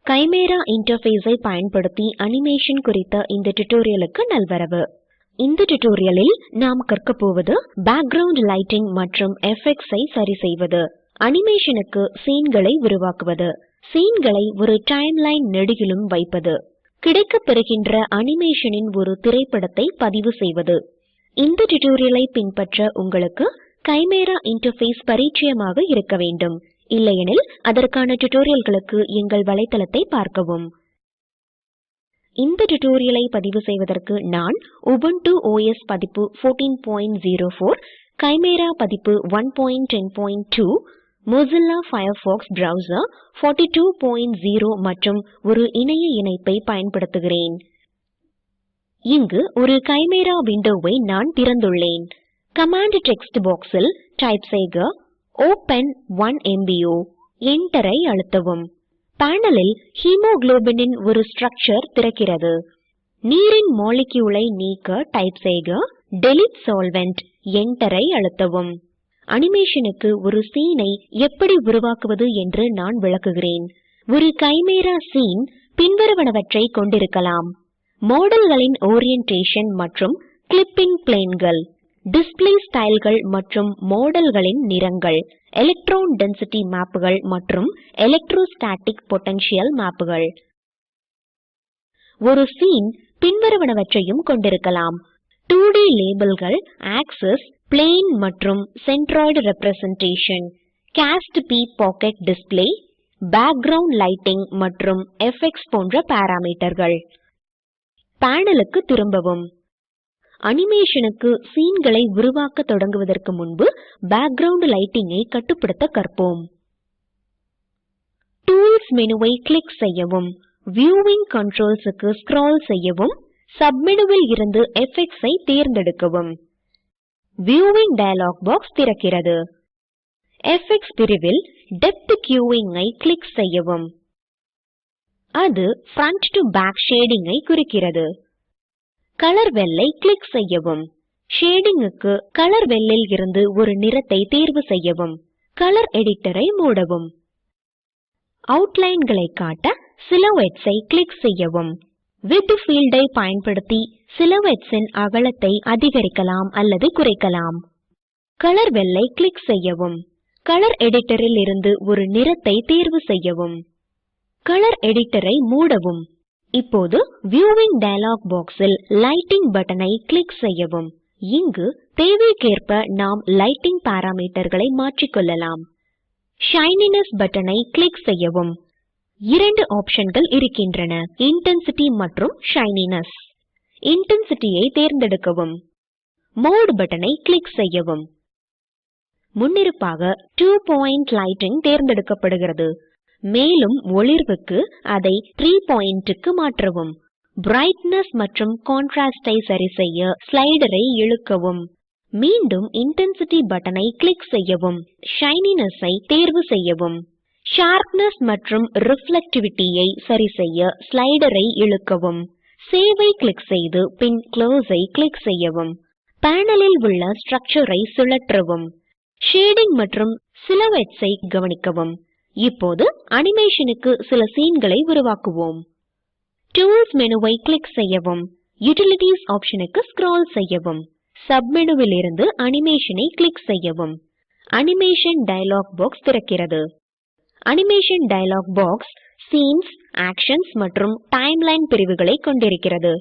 கைமேரா இன்டர்ஃபேஸை பயன்படுத்தி அனிமேஷன் குறித்த இந்த டியூட்டோரியலுக்கு நல்வரவு. இந்த டியூட்டோரியலில் நாம் கற்கப் போவது பேக்ரவுண்ட் லைட்டிங் மற்றும் எஃபெக்ட்ஸை சரி செய்வது, அனிமேஷனுக்கு சீன்களை உருவாக்குவது, சீன்களை ஒரு டைம்லைன் நெடுகிலும் வைப்பது, கிடைக்கப்பெறுகின்ற அனிமேஷனின் ஒரு திரைப்படத்தை பதிவு செய்வது. இந்த டியூட்டோரியலை பின்பற்ற உங்களுக்கு கைமேரா இன்டர்ஃபேஸ் பரிச்சயமாக இருக்க வேண்டும். இல்லையெனில் அதற்கான டியூட்டோரியல்களுக்கு எங்கள் வலைத்தளத்தை பார்க்கவும். இந்த டியூட்டோரியலை பதிவு செய்வதற்கு நான் உபுண்டு OS பதிப்பு 14.04, கைமேரா பதிப்பு 1.10.2, Mozilla Firefox browser 42.0 மற்றும் ஒரு இணைய இணைப்பை பயன்படுத்துகிறேன். இங்கு ஒரு கைமேரா விண்டோவை நான் திறந்துள்ளேன். கமாண்ட் டெக்ஸ்ட் பாக்ஸில் டைப் செய்க ஓப்பன் 1MBO, என்டரை அழுத்தவும். பேனலில் ஹீமோகுளோபினின் ஒரு ஸ்ட்ரக்சர் திறக்கிறது. நீரின் மாலிக்யூலை நீக்க டைப் செய்க டெலீட் சால்வெண்ட், என்டரை அழுத்தவும். அனிமேஷனுக்கு ஒரு சீனை எப்படி உருவாக்குவது என்று நான் விளக்குகிறேன். ஒரு கைமேரா சீன் பின்வருவனவற்றை கொண்டிருக்கலாம்: மாடல்களின் ஓரியன்டேஷன் மற்றும் கிளிப்பிங் பிளேன்கள், டிஸ்ப்ளே ஸ்டைல்கள் மற்றும் மாடல்களின் நிறங்கள், எலக்ட்ரான் டென்சிட்டி மேப்புகள் மற்றும் எலக்ட்ரோஸ்டாட்டிக் பொட்டன்ஷியல் மேப்புகள். ஒரு சீன் பின்வருவனவற்றையும் கொண்டிருக்கலாம்: 2D லேபிள்கள், ஆக்சிஸ், பிளேன் மற்றும் centroid representation, cast P pocket display, background lighting மற்றும் எஃபெக்ட்ஸ் போன்ற பாராமீட்டர்கள். பேனலுக்கு திரும்பவும். அனிமேஷனுக்கு சீன்களை உருவாக்க தொடங்குவதற்கு முன்பு பேக்ரவுண்ட் லைட்டிங்கை கட்டுப்படுத்த கற்போம். டூல்ஸ் மெனுவை கிளிக் செய்யவும். வியூவிங் கண்ட்ரோல்ஸுக்கு ஸ்க்ரால் செய்யவும். சப்மெனுவில் இருந்து எஃபெக்ட்ஸை தேர்ந்தெடுக்கவும். வியூவிங் டயலாக் பாக்ஸ் திறக்கிறது. எஃபெக்ட்ஸ் பிரிவில் டெப்த் கியூவிங்கை கிளிக் செய்யவும். அது ஃப்ரண்ட் டு பேக் ஷேடிங்கை குறிக்கிறது. கலர் வெல்லை கிளிக் செய்யவும். ஷேடிங்குக்கு கலர் வெல்லில் இருந்து ஒரு நிறத்தை தேர்வு செய்யவும். கலர் எடிட்டரை மூடவும். அவுட்லைன்களை காட்ட சிலோவேட்ஸை கிளிக் செய்யவும். விட்த் ஃபீல்டை பயன்படுத்தி சிலோவேட்ஸின் அகலத்தை அதிகரிக்கலாம் அல்லது குறைக்கலாம். கலர் வெல்லை கிளிக் செய்யவும். கலர் எடிட்டரில் இருந்து ஒரு நிறத்தை தேர்வு செய்யவும். கலர் எடிட்டரை மூடவும். இப்போது வியூவிங் டயலாக் பாக்ஸில் லைட்டிங் பட்டனை கிளிக் செய்யவும். இங்கு தேவைக்கேற்ப நாம் லைட்டிங் பாராமீட்டர்களை மாற்றிக்கொள்ளலாம். ஷைனினஸ் பட்டனை கிளிக் செய்யவும். இரண்டு ஆப்ஷன்கள் இருக்கின்றன: இன்டென்சிட்டி மற்றும் ஷைனினஸ். இன்டென்சிட்டியை தேர்ந்தெடுக்கவும். மோட் பட்டனை கிளிக் செய்யவும். முன்னிருப்பாக 2 பாயிண்ட் லைட்டிங் தேர்ந்தெடுக்கப்படுகிறது. மேலும் ஒளிர்வுக்கு அதை 3 பாயிண்ட்க்கு மாற்றவும். பிரைட்னஸ் மற்றும் கான்ட்ராஸ்டை சரிசெய்ய ஸ்லைடரை இழுக்கவும். மீண்டும் இன்டென்சிட்டி பட்டனை கிளிக் செய்யவும். ஷைனினஸை தேர்வு செய்யவும். ஷார்ப்னஸ் மற்றும் ரிஃப்ளெக்டிவிட்டியை சரிசெய்ய ஸ்லைடரை இழுக்கவும். சேவை கிளிக் செய்து பின் க்ளோஸை கிளிக் செய்யவும். பேனலில் உள்ள ஸ்ட்ரக்சரை சுழற்றவும். ஷேடிங் மற்றும் சிலோவேட்ஸை கவனிக்கவும். இப்போது அனிமேஷனுக்கு சில சீன்களை உருவாக்குவோம். டூல்ஸ் மெனுவை கிளிக் செய்யவும். யூட்டிலிட்டீஸ் ஆப்ஷனுக்கு ஸ்க்ரால் செய்யவும். சப்மெனுவில் இருந்து அனிமேஷனை கிளிக் செய்யவும். அனிமேஷன் டயலாக் பாக்ஸ் திறக்கிறது. Animation dialog box scenes, actions மற்றும் டைம்லைன் பிரிவுகளை கொண்டிருக்கிறது.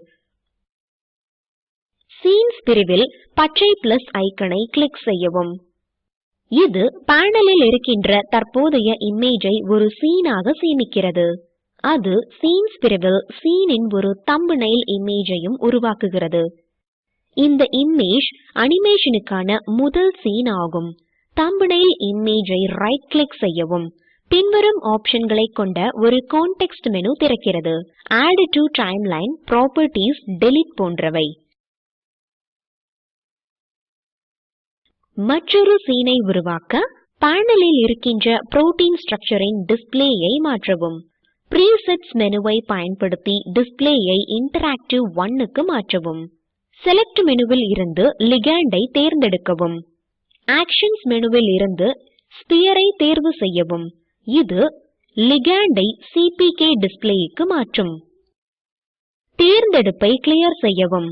சீன்ஸ் பிரிவில் பச்சை பிளஸ் ஐக்கனை கிளிக் செய்யவும். இது பேனலில் இருக்கின்ற தற்போதைய இமேஜை ஒரு சீனாக சேமிக்கிறது. அது சீன்ஸ் பிரிவில் சீனின் ஒரு தம்பனைல் இமேஜையும் உருவாக்குகிறது. இந்த இமேஜ் அனிமேஷனுக்கான முதல் சீன் ஆகும். தம்பனைல் இமேஜை ரைட் கிளிக் செய்யவும். பின்வரும் ஆப்ஷன்களை கொண்ட ஒரு கான்டெக்ஸ்ட் மெனு திறக்கிறது: add to timeline, properties, delete போன்றவை. மற்றொரு சீனை உருவாக்க பேனலில் இருக்கின்ற புரோட்டீன் ஸ்ட்ரக்சரின் டிஸ்ப்ளேயை மாற்றவும். ப்ரீசெட்ஸ் மெனுவை பயன்படுத்தி டிஸ்ப்ளேயை இன்டராக்டிவ் 1க்கு மாற்றவும். செலக்ட் மெனுவில் இருந்து லிகண்டை தேர்ந்தெடுக்கவும். ஆக்ஷன்ஸ் மெனுவில் இருந்து ஸ்பியரை தேர்வு செய்யவும். இது லிகாண்டை CPK டிஸ்ப்ளேக்கு மாற்றும். தேர்ந்தெடுப்பை கிளியர் செய்யவும்.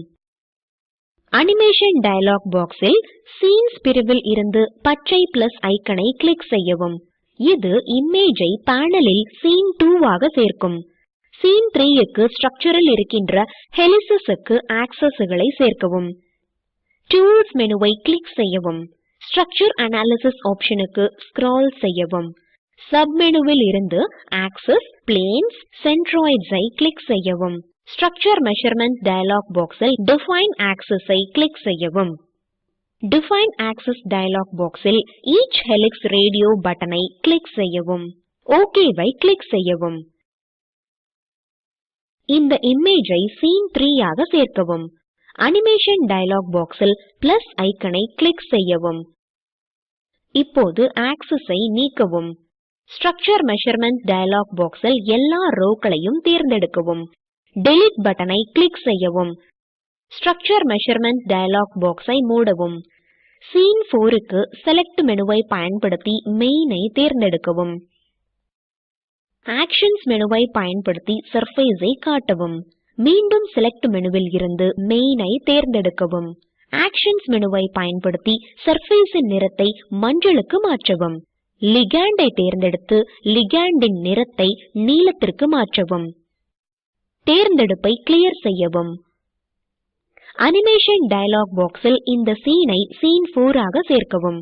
அனிமேஷன் டயலாக் பாக்ஸில் சீன்ஸ் பிரிவில் இருந்து பச்சை பிளஸ் ஐக்கனை கிளிக் செய்யவும். இது இமேஜை பேனலில் சீன் 2 ஆக சேர்க்கும். சீன் 3க்கு ஸ்ட்ரக்சரில் இருக்கின்ற ஹெலிசஸ்க்கு ஆக்சஸ்களை சேர்க்கவும். டூல்ஸ் மெனுவை கிளிக் செய்யவும். ஸ்ட்ரக்சர் அனாலிசிஸ் ஆப்ஷனுக்கு ஸ்க்ரால் செய்யவும். சப் மெனுவில் இருந்து ஆக்சஸ், பிளேன்ஸ், சென்ட்ராய்ட்ஸை கிளிக் செய்யவும். ஸ்ட்ரக்சர் மெஷர்மென்ட் டயலாக் பாக்ஸில் டிஃபைன் ஆக்சஸை கிளிக் செய்யவும். டிஃபைன் ஆக்சஸ் டயலாக் பாக்ஸில் ஈச் ஹெலிக்ஸ் ரேடியோ பட்டனை கிளிக் செய்யவும். ஓகேவை கிளிக் செய்யவும். இந்த இமேஜை சீன் 3 ஆக சேர்க்கவும். அனிமேஷன் டயலாக் பாக்ஸில் பிளஸ் ஐக்கனை கிளிக் செய்யவும். இப்போது ஆக்சஸை நீக்கவும். ஸ்ட்ரக்சர் மெஷர்மென்ட் டயலாக் பாக்ஸில் எல்லா ரோக்களையும் தேர்ந்தெடுக்கவும். டெலீட் பட்டனை கிளிக் செய்யவும். ஸ்ட்ரக்சர் மெஷர்மென்ட் டயலாக் பாக்ஸை மூடவும். சீன் 4க்கு செலக்ட் மெனுவை பயன்படுத்தி மெயினை தேர்ந்தெடுக்கவும். ஆக்ஷன்ஸ் மெனுவை பயன்படுத்தி சர்ஃபேஸை காட்டவும். மீண்டும் செலக்ட் மெனுவில் இருந்து மெயினை தேர்ந்தெடுக்கவும். ஆக்ஷன்ஸ் மெனுவை பயன்படுத்தி சர்ஃபேஸின் நிறத்தை மஞ்சளுக்கு மாற்றவும். லிகாண்டை தேர்ந்தெடுத்து லிகாண்டின் நிறத்தை நீலத்திற்கு மாற்றவும். தேர்ந்தெடுப்பை கிளியர் செய்யவும். அனிமேஷன் டயலாக் பாக்ஸில் இந்த சீனை சீன் 4 ஆக சேர்க்கவும்.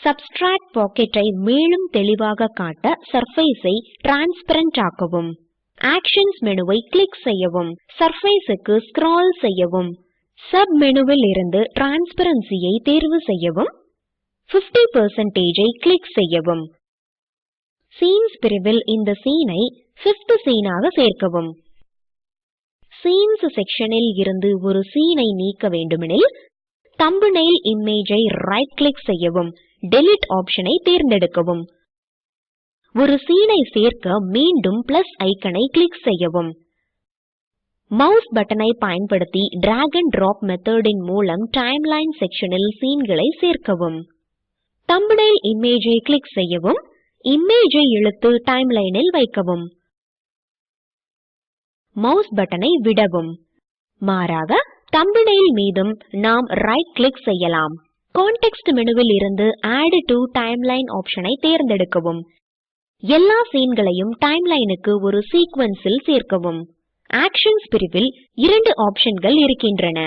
சப்ஸ்ட்ராக்ட் பாக்கெட்டை மேலும் தெளிவாக காட்ட சர்ஃபேஸை டிரான்ஸ்பரண்ட் ஆக்கவும். ஆக்ஷன்ஸ் மெனுவை கிளிக் செய்யவும். சர்ஃபேஸுக்கு ஸ்க்ரால் செய்யவும். சப் மெனுவில் இருந்து டிரான்ஸ்பரன்சியை தேர்வு செய்யவும். 50% கிளிக் செய்யவும். சீன்ஸ் பிரிவில் இந்த சீனை 5th சீனாக சேர்க்கவும். சீன்ஸ் செக்ஷனில் இருந்து ஒரு சீனை நீக்க வேண்டுமெனில் தம்புநெயில் இமேஜை ரைட் கிளிக் செய்யவும். டெலீட் ஆப்ஷனை தேர்ந்தெடுக்கவும். ஒரு சீனை சேர்க்க மீண்டும் பிளஸ் ஐக்கனை கிளிக் செய்யவும். மவுஸ் பட்டனை பயன்படுத்தி டிராக் அண்ட் டிராப் மெத்தடின் மூலம் டைம்லைன் செக்ஷனில் சீன்களை சேர்க்கவும். தம்புநெயில் இமேஜை கிளிக் செய்யவும். இமேஜை இழுத்து டைம்லைனில் வைக்கவும். மவுஸ் பட்டனை விடவும். மாறாக தம்புநெயில் மீதும் நாம் ரைட் கிளிக் செய்யலாம். கான்டெக்ஸ்ட் மெனுவில் இருந்து ஆட் டு டைம்லைன் ஆப்ஷனை தேர்ந்தெடுக்கவும். எல்லா சீன்களையும் டைம்லைனுக்கு ஒரு சீக்வென்ஸில் சேர்க்கவும். ஆக்ஷன்ஸ் பிரிவில் 2 ஆப்ஷன்கள் இருக்கின்றன.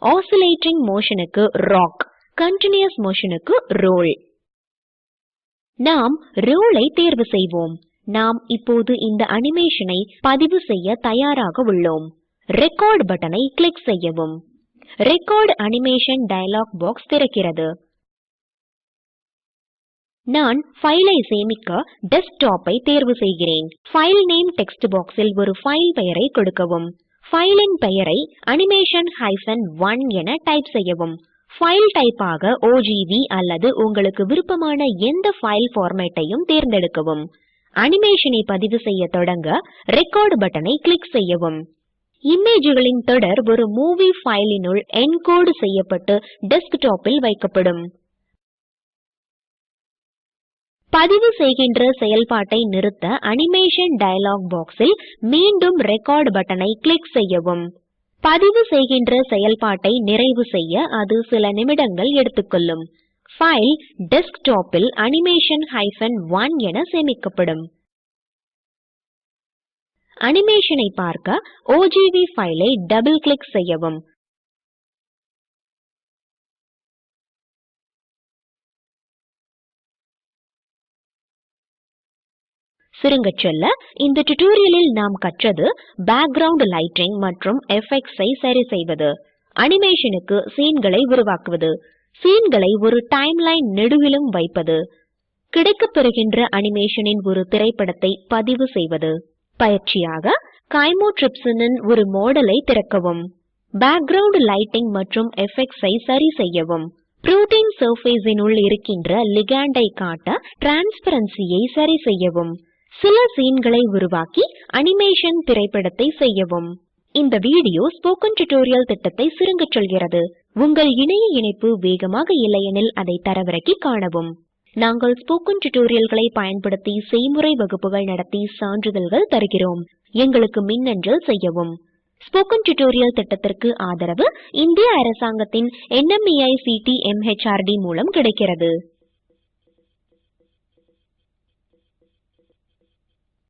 ஆசிலேட்டிங் மோஷனுக்கு ராக், கண்டினியூஸ் மோஷனுக்கு ரோல். நாம் ரோலை தேர்வு செய்வோம். நாம் இப்போது இந்த அனிமேஷனை பதிவு செய்ய தயாராக உள்ளோம். ரெக்கார்ட் பட்டனை கிளிக் செய்யவும். ரெக்கார்ட் அனிமேஷன் டயலாக் பாக்ஸ் திறக்கிறது. நான் ஃபைலை சேமிக்க டெஸ்க்டாப்பை தேர்வு செய்கிறேன். ஃபைல் நேம் டெக்ஸ்ட் பாக்ஸில் ஒரு ஃபைல் பெயரை கொடுக்கவும். ஃபைலின் பெயரை animation-1 என டைப் செய்யவும். ஃபைல் டைப்பாக OGV அல்லது உங்களுக்கு விருப்பமான எந்த ஃபைல் ஃபார்மேட்டையும் தேர்ந்தெடுக்கவும். அனிமேஷனை பதிவு செய்ய தொடங்க ரெக்கார்ட் பட்டனை கிளிக் செய்யவும். இமேஜ்களின் தொடர் ஒரு மூவி ஃபைலினுள் என்கோட் செய்யப்பட்டு டெஸ்க்டாப்பில் வைக்கப்படும். பதிவு செய்கின்ற செயல்பாட்டை நிறுத்த அனிமேஷன் டயலாக் பாக்ஸில் மீண்டும் ரெக்கார்ட் பட்டனை கிளிக் செய்யவும். பதிவு செய்கின்ற செயல்பாட்டை நிறைவு செய்ய அது சில நிமிடங்கள் எடுத்துக்கொள்ளும். ஃபைல் டெஸ்க்டாப்பில் animation-1 என சேமிக்கப்படும். அனிமேஷனை பார்க்க OGV ஃபைலை டபுள் கிளிக் செய்யவும். சுருங்கச் சொல்ல, இந்த டியூட்டோரியலில் நாம் கற்றது பேக்ரவுண்ட் லைட்டிங் மற்றும் எஃபெக்ட்ஸை சரி செய்வது, அனிமேஷனுக்கு சீன்களை உருவாக்குவது, சீன்களை ஒரு டைம்லைன் நெடுகிலும் வைப்பது, கிடைக்கப்பெறுகின்ற அனிமேஷனின் ஒரு திரைப்படத்தை பதிவு செய்வது. பயிற்சியாக கைமோட்ரிப்ஸின் ஒரு மாடலை திறக்கவும். பேக்ரவுண்ட் லைட்டிங் மற்றும் எஃபெக்ட்ஸை சரி செய்யவும். புரோட்டீன் சர்ஃபேஸினுள் இருக்கின்ற லிகாண்டை காட்ட டிரான்ஸ்பரன்சியை சரி செய்யவும். சில சீன்களை உருவாக்கி அனிமேஷன் திரைப்படத்தை செய்யவும். இந்த வீடியோ ஸ்போக்கன் டியூட்டோரியல் திட்டத்தை சுருங்கச் சொல்கிறது. உங்கள் இணைய இணைப்பு வேகமாக இல்லையெனில் அதை தரவிறக்கி காணவும். நாங்கள் ஸ்போக்கன் டியூட்டோரியல்களை பயன்படுத்தி செய்முறை வகுப்புகள் நடத்தி சான்றிதழ்கள் தருகிறோம். எங்களுக்கு மின்னஞ்சல் செய்யவும். ஸ்போக்கன் டியூட்டோரியல் திட்டத்திற்கு ஆதரவு இந்திய அரசாங்கத்தின் NMEICT MHRD மூலம் கிடைக்கிறது.